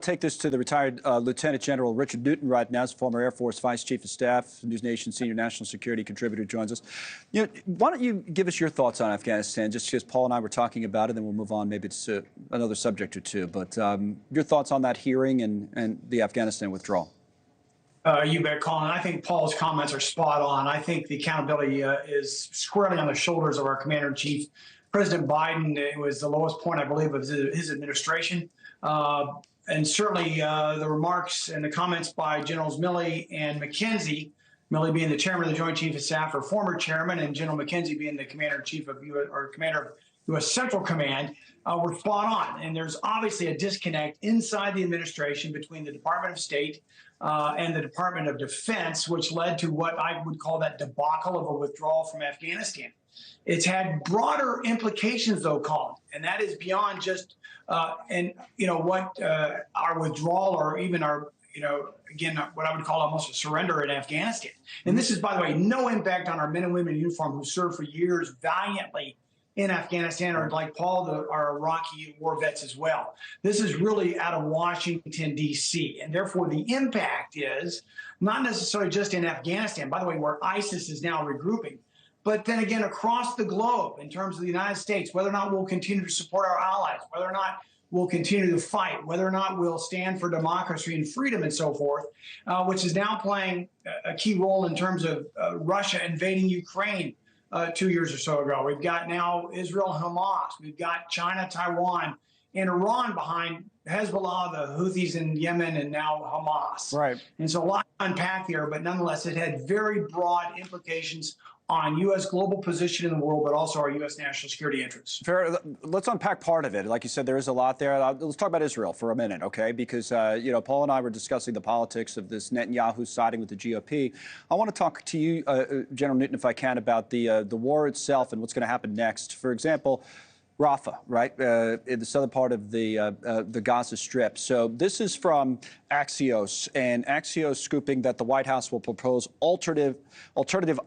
Take this to the retired Lieutenant General Richard Newton right now, as former Air Force Vice Chief of Staff, NewsNation senior national security contributor, joins us. Why don't you give us your thoughts on Afghanistan, just because Paul and I were talking about it, then we'll move on maybe to another subject or two. But your thoughts on that hearing and the Afghanistan withdrawal. You bet, Colin. I think Paul's comments are spot on. I think the accountability is squarely on the shoulders of our Commander-in-Chief. President Biden, it was the lowest point, I believe, of his administration. And certainly the remarks and the comments by Generals Milley and McKenzie, Milley being the chairman of the Joint Chiefs of Staff, or former chairman, and General McKenzie being the commander-in-chief of commander of U.S. Central Command, were spot on. And there's obviously a disconnect inside the administration between the Department of State and the Department of Defense, which led to what I would call that debacle of a withdrawal from Afghanistan. It's had broader implications, though, Colin, and that is beyond just what our withdrawal, or even our, again, what I would call almost a surrender in Afghanistan. And this is, by the way, no impact on our men and women in uniform who served for years valiantly in Afghanistan, or like Paul, our Iraqi war vets as well. This is really out of Washington, D.C., and therefore the impact is not necessarily just in Afghanistan, by the way, where ISIS is now regrouping, but then again across the globe in terms of the United States, whether or not we'll continue to support our allies, whether or not we'll continue to fight, whether or not we'll stand for democracy and freedom and so forth, which is now playing a key role in terms of Russia invading Ukraine 2 years or so ago. We've got now Israel, Hamas. We've got China, Taiwan, and Iran behind Hezbollah, the Houthis in Yemen, and now Hamas. Right. And so a lot to unpack there, but nonetheless, it had very broad implications on U.S. global position in the world, but also our U.S. national security interests. Fair. Let's unpack part of it. Like you said, there is a lot there. Let's talk about Israel for a minute, okay? Because, Paul and I were discussing the politics of this Netanyahu siding with the GOP. I want to talk to you, General Newton, if I can, about the war itself and what's going to happen next. For example, Rafah, right, in the southern part of the Gaza Strip. So this is from Axios, and Axios scooping that the White House will propose alternative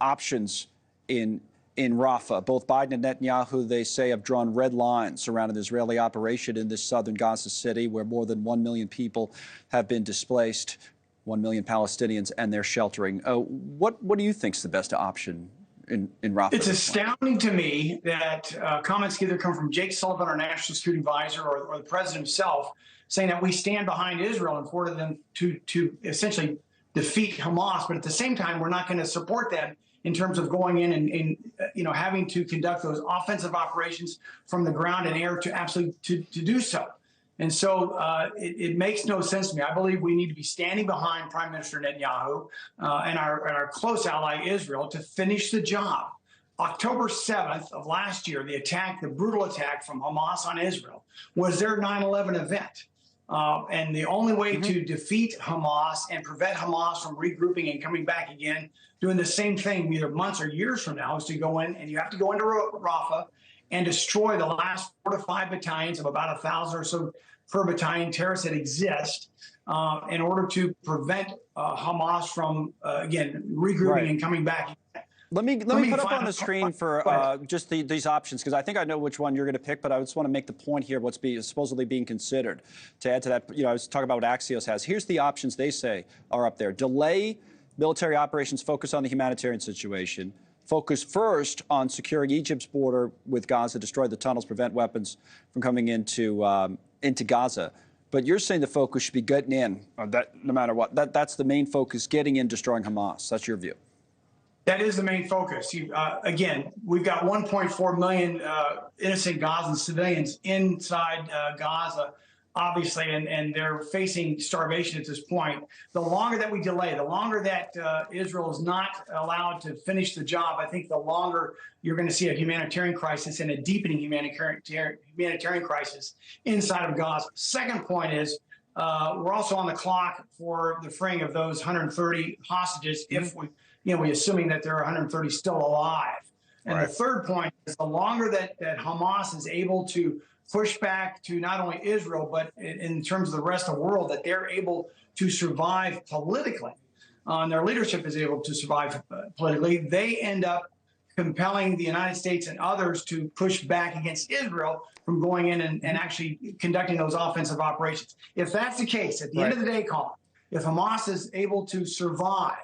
options in Rafah. Both Biden and Netanyahu, they say, have drawn red lines around an Israeli operation in this southern Gaza city where more than 1 million people have been displaced, 1 million Palestinians, and they're sheltering. What do you think is the best option in Rafah? It's astounding to me that comments either come from Jake Sullivan, our national security advisor, or the president himself, saying that we stand behind Israel and for them to essentially defeat Hamas, but at the same time, we're not going to support them in terms of going in and having to conduct those offensive operations from the ground and air to do so. And so it makes no sense to me. I believe we need to be standing behind Prime Minister Netanyahu and our close ally Israel to finish the job. October 7th of last year, the brutal attack from Hamas on Israel was their 9/11 event. And the only way to defeat Hamas and prevent Hamas from regrouping and coming back again, doing the same thing either months or years from now, is to go in, and you have to go into Rafah and destroy the last 4 to 5 battalions of about 1,000 or so per battalion terrorists that exist in order to prevent Hamas from, again, regrouping and coming back. Let me put up on the screen for just these options, because I think I know which one you're going to pick, but I just want to make the point here, what's supposedly being considered. To add to that, I was talking about what Axios has. Here's the options they say are up there. Delay military operations, focus on the humanitarian situation. Focus first on securing Egypt's border with Gaza, destroy the tunnels, prevent weapons from coming into Gaza. But you're saying the focus should be getting in, no matter what. That's the main focus, getting in, destroying Hamas. That's your view. That is the main focus. Again, we've got 1.4 million innocent Gazan civilians inside Gaza, obviously, and they're facing starvation at this point. The longer that we delay, the longer that Israel is not allowed to finish the job, I think the longer you're going to see a humanitarian crisis and a deepening humanitarian crisis inside of Gaza. Second point is we're also on the clock for the freeing of those 130 hostages if we assuming that there are 130 still alive. And the third point is the longer that Hamas is able to push back to not only Israel, but in terms of the rest of the world, that they're able to survive politically, and their leadership is able to survive politically, they end up compelling the United States and others to push back against Israel from going in and actually conducting those offensive operations. If that's the case, at the end of the day, Colin, if Hamas is able to survive,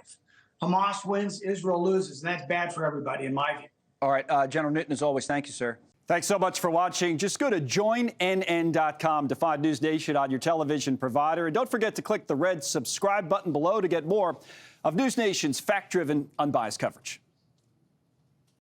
Hamas wins, Israel loses, and that's bad for everybody, in my view. All right, General Newton, as always, thank you, sir. Thanks so much for watching. Just go to joinnn.com to find NewsNation on your television provider. And don't forget to click the red subscribe button below to get more of NewsNation's fact-driven, unbiased coverage.